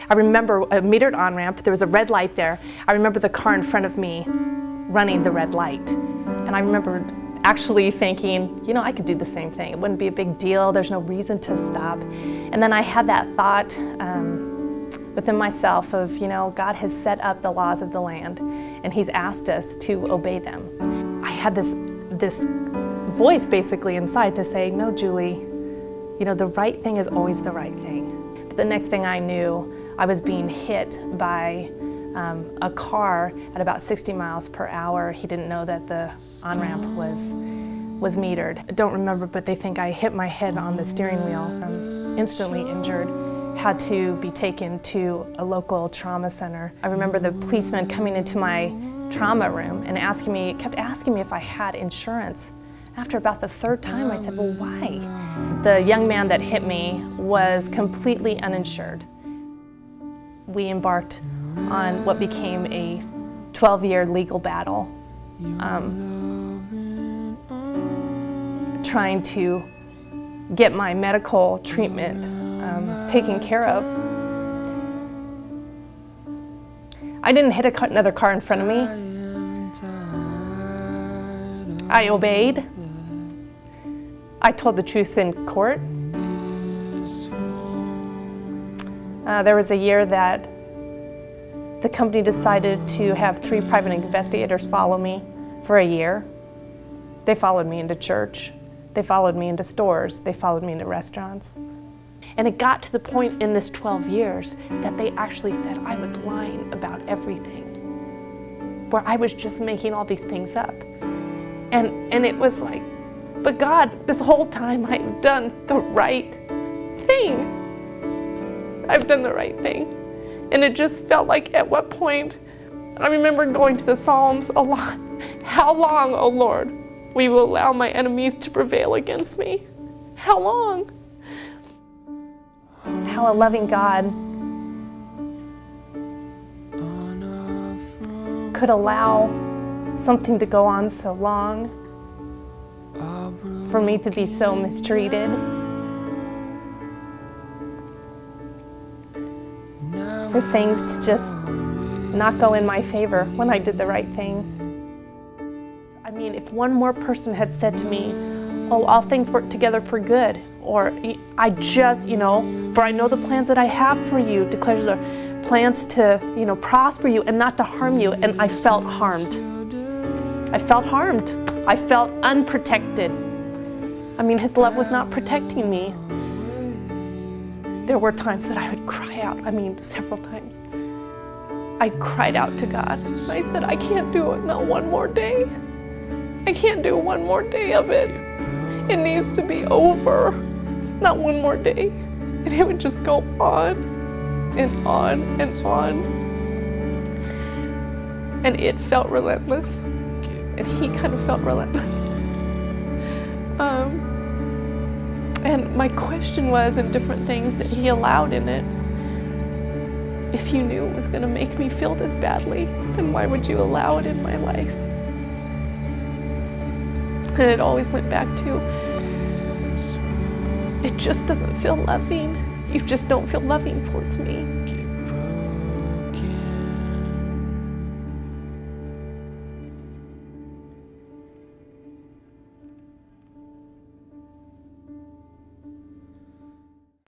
I remember a metered on-ramp, there was a red light there. I remember the car in front of me running the red light. And I remember actually thinking, you know, I could do the same thing. It wouldn't be a big deal, there's no reason to stop. And then I had that thought within myself of, you know, God has set up the laws of the land and He's asked us to obey them. I had this voice basically inside to say, no, Julie, you know, the right thing is always the right thing. But the next thing I knew, I was being hit by a car at about 60 miles per hour. He didn't know that the on-ramp was metered. I don't remember, but they think I hit my head on the steering wheel. Instantly injured, had to be taken to a local trauma center. I remember the policeman coming into my trauma room and kept asking me if I had insurance. After about the third time, I said, well, why? The young man that hit me was completely uninsured. We embarked on what became a 12-year legal battle, trying to get my medical treatment taken care of. I didn't hit another car in front of me. I obeyed. I told the truth in court. There was a year that the company decided to have 3 private investigators follow me for a year. They followed me into church. They followed me into stores. They followed me into restaurants. And it got to the point in this 12 years that they actually said I was lying about everything, where I was just making all these things up. And it was like, but God, this whole time I've done the right thing. I've done the right thing. And it just felt like at what point, I remember going to the Psalms a lot. How long, O Lord, will you allow my enemies to prevail against me? How long? How a loving God could allow something to go on so long, for me to be so mistreated, for things to just not go in my favor when I did the right thing. I mean, if one more person had said to me, oh, all things work together for good, or I just, you know, for I know the plans that I have for you, declares the plans to, you know, prosper you and not to harm you, and I felt harmed. I felt harmed. I felt unprotected. I mean, His love was not protecting me. There were times that I would cry out, I mean, several times. I cried out to God. I said, I can't do it, not one more day. I can't do one more day of it. It needs to be over, not one more day. And it would just go on and on and on. And it felt relentless. And He kind of felt relentless. And my question was, in different things that He allowed in it, if you knew it was going to make me feel this badly, then why would you allow it in my life? And it always went back to, it just doesn't feel loving. You just don't feel loving towards me.